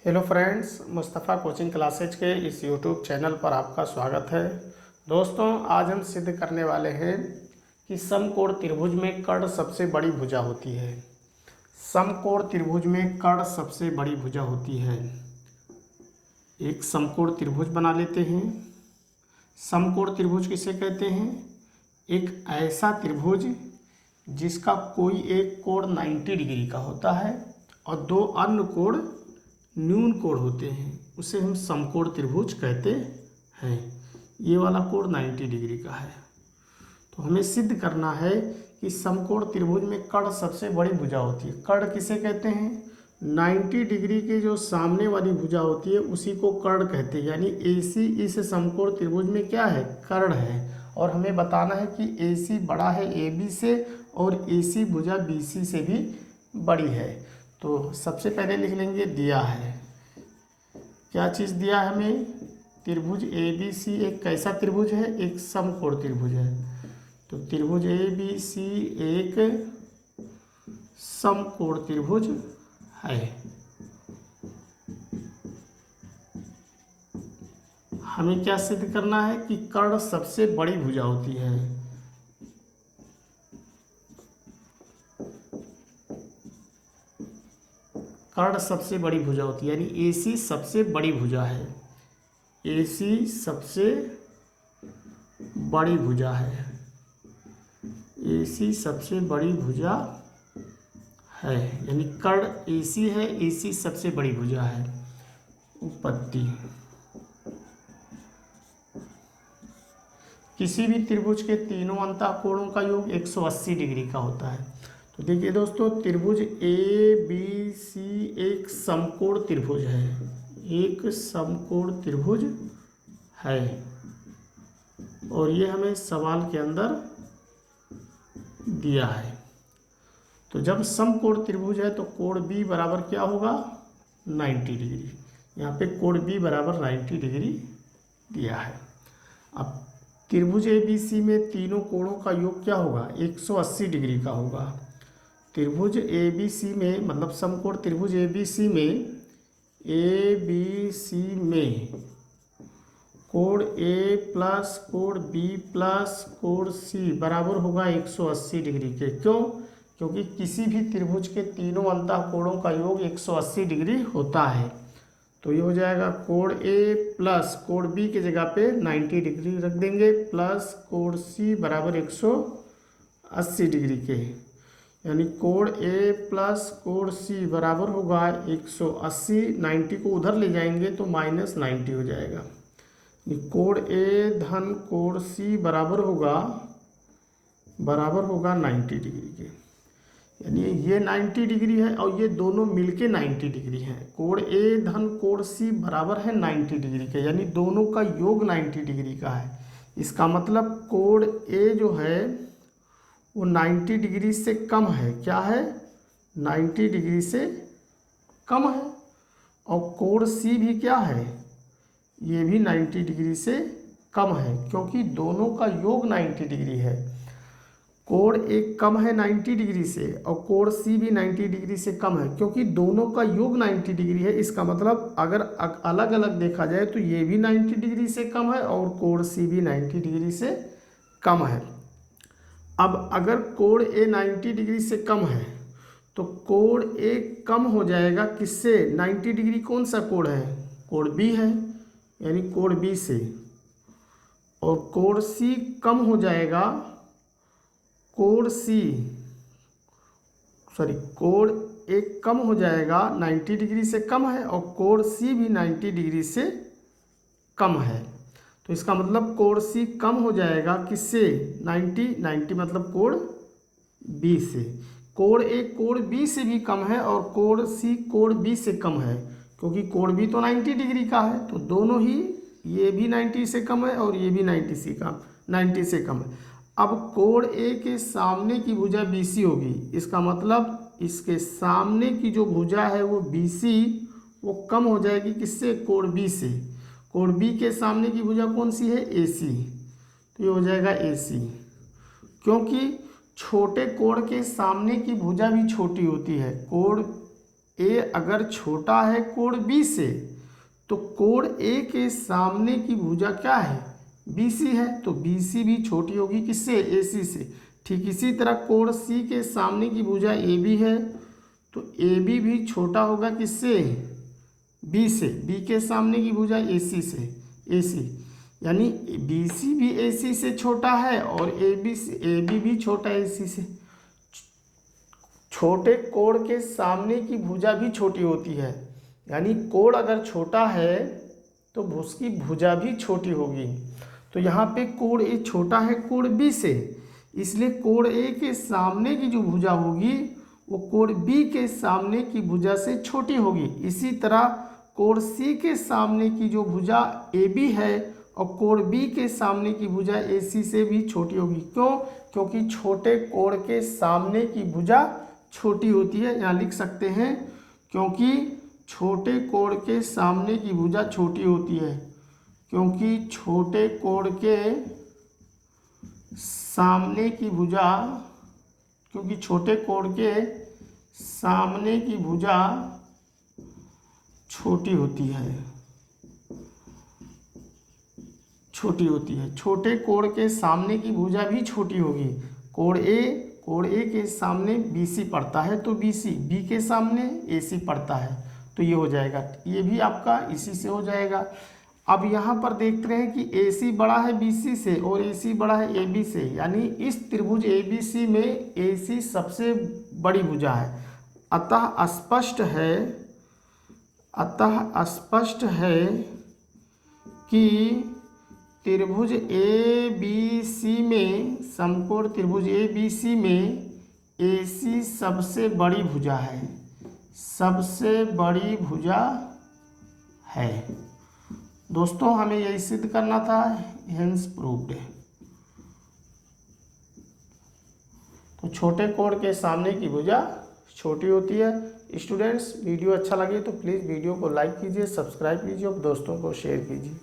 Hello friends, Mustafa coaching classes के इस YouTube channel पर आपका स्वागत है। दोस्तों, आज हम सिद्ध करने वाले हैं कि समकोण त्रिभुज में कर्ण सबसे बड़ी भुजा होती है। समकोण त्रिभुज में कर्ण सबसे बड़ी भुजा होती है। एक समकोण त्रिभुज बना लेते हैं। समकोण त्रिभुज किसे कहते हैं? एक ऐसा त्रिभुज जिसका कोई एक कोण 90 डिग्री का होता है और दो अन्य कोण न्यून कोण होते हैं, उसे हम समकोण त्रिभुज कहते हैं। ये वाला कोण 90 डिग्री का है। तो हमें सिद्ध करना है कि समकोण त्रिभुज में कर्ण सबसे बड़ी भुजा होती है। कर्ण किसे कहते हैं? 90 डिग्री के जो सामने वाली भुजा होती है उसी को कर्ण कहते हैं। यानी AC इस समकोण त्रिभुज में क्या है? कर्ण है। और हमें बताना है कि AC बड़ा है AB से और AC भुजा BC से भी बड़ी है। तो सबसे पहले लिख लेंगे दिया है। क्या चीज़ दिया है हमें? त्रिभुज ABC एक कैसा त्रिभुज है? एक समकोण त्रिभुज है। तो त्रिभुज ABC एक समकोण त्रिभुज है। हमें क्या सिद्ध करना है कि कर्ण सबसे बड़ी भुजा होती है। कर्ण सबसे बड़ी भुजा होती है, यानी AC सबसे बड़ी भुजा है। AC सबसे बड़ी भुजा है। AC सबसे बड़ी भुजा है, यानी कर्ण AC है, AC सबसे बड़ी भुजा है। उत्पत्ति: किसी भी त्रिभुज के तीनों अंतःकोणों का योग 180 डिग्री का होता है। तो देखिए दोस्तों, त्रिभुज ABC एक समकोण त्रिभुज है। एक समकोण त्रिभुज है और ये हमें सवाल के अंदर दिया है। तो जब समकोण त्रिभुज है तो कोण B बराबर क्या होगा? 90 डिग्री। यहाँ पे कोण B बराबर 90 डिग्री दिया है। अब त्रिभुज ABC में तीनों कोणों का योग क्या होगा? 180 डिग्री का होगा। त्रिभुज ABC में, मतलब समकोण त्रिभुज ABC में कोण A प्लस कोण B प्लस कोण C बराबर होगा 180 डिग्री के। क्यों? क्योंकि किसी भी त्रिभुज के तीनों अंतःकोणों का योग 180 डिग्री होता है। तो ये हो जाएगा कोण A प्लस कोण B की जगह पे 90 डिग्री रख देंगे, प्लस कोण C बराबर 180 डिग्री के। यानी कोण A प्लस कोण C बराबर होगा 180। 90 को उधर ले जाएंगे तो माइनस 90 हो जाएगा। कोण A धन कोण C बराबर होगा 90 डिग्री के। यानी ये 90 डिग्री है और ये दोनों मिलके 90 डिग्री है। कोण A धन कोण C बराबर है 90 डिग्री के, यानी दोनों का योग 90 डिग्री का है। इसका मतलब कोण A जो है वो 90 डिग्री से कम है। क्या है? 90 डिग्री से कम है। और कोण C भी क्या है? ये भी 90 डिग्री से कम है, क्योंकि दोनों का योग 90 डिग्री है। कोण एक कम है 90 डिग्री से और कोण C भी 90 डिग्री से कम है, क्योंकि दोनों का योग 90 डिग्री है। इसका मतलब अगर अलग अलग देखा जाए तो ये भी 90 डिग्री से कम है और कोण C भी 90 डिग्री से कम है। अब अगर कोण A 90 डिग्री से कम है तो कोण A कम हो जाएगा किससे? 90 डिग्री कौन सा कोण है? कोण B है, यानी कोण B से। और कोण C कम हो जाएगा कोण A कम हो जाएगा, 90 डिग्री से कम है और कोण C भी 90 डिग्री से कम है। तो इसका मतलब कोण C कम हो जाएगा किससे? 90 मतलब कोण B से। कोण A कोण B से भी कम है और कोण C कोण B से कम है, क्योंकि कोण B तो 90 डिग्री का है। तो दोनों ही, ये भी 90 से कम है और ये भी 90 से कम है। अब कोण A के सामने की भुजा BC होगी। इसका मतलब इसके सामने की जो भुजा है वो BC, वो कम हो जाएगी किससे? कोण B से। कोण B के सामने की भुजा कौन सी है? AC। तो ये हो जाएगा AC, क्योंकि छोटे कोण के सामने की भुजा भी छोटी होती है। कोण ए अगर छोटा है कोण बी से तो कोण ए के सामने की भुजा क्या है, बी सी है, तो बी सी भी छोटी होगी किससे, ए सी से। ठीक इसी तरह कोण सी के सामने की भुजा ए बी है तो ए बी भी छोटा होगा किससे, बी से, बी के सामने की भुजा ए सी से, ए सी, यानी बी सी भी ए सी से छोटा है और ए बी भी छोटा है ए सी से। छोटे कोण के सामने की भुजा भी छोटी होती है, यानी कोण अगर छोटा है तो उसकी भुजा भी छोटी होगी। तो यहाँ पे कोण ए छोटा है कोण बी से, इसलिए कोण ए के सामने की जो भुजा होगी वो कोण बी के सामने की भुजा से छोटी होगी। इसी तरह कोण सी के सामने की जो भुजा ए बी है और कोण बी के सामने की भुजा ए सी से भी छोटी होगी। क्यों, क्योंकि छोटे कोण के सामने की भुजा छोटी होती है। यहाँ लिख सकते हैं क्योंकि छोटे कोण के सामने की भुजा छोटी होती है, क्योंकि छोटे कोण के सामने की भुजा, क्योंकि छोटे कोण के सामने की भुजा छोटी होती है, छोटी होती है। छोटे कोण के सामने की भुजा भी छोटी होगी। कोण ए के सामने बी सी पड़ता है तो बी सी, बी के सामने ए सी पड़ता है तो ये हो जाएगा, ये भी आपका इसी से हो जाएगा। अब यहाँ पर देख रहे हैं कि ए सी बड़ा है बी सी से और ए सी बड़ा है ए बी से, यानी इस त्रिभुज ए बी सी में ए सी सबसे बड़ी भुजा है। अतः स्पष्ट है कि त्रिभुज ए बी सी में, समकोण त्रिभुज ए बी सी में ए सी सबसे बड़ी भुजा है, सबसे बड़ी भुजा है। दोस्तों हमें यही सिद्ध करना था, हेंस प्रूव्ड है। तो छोटे कोण के सामने की भुजा छोटी होती है। स्टूडेंट्स वीडियो अच्छा लगे तो प्लीज़ वीडियो को लाइक कीजिए, सब्सक्राइब कीजिए और दोस्तों को शेयर कीजिए।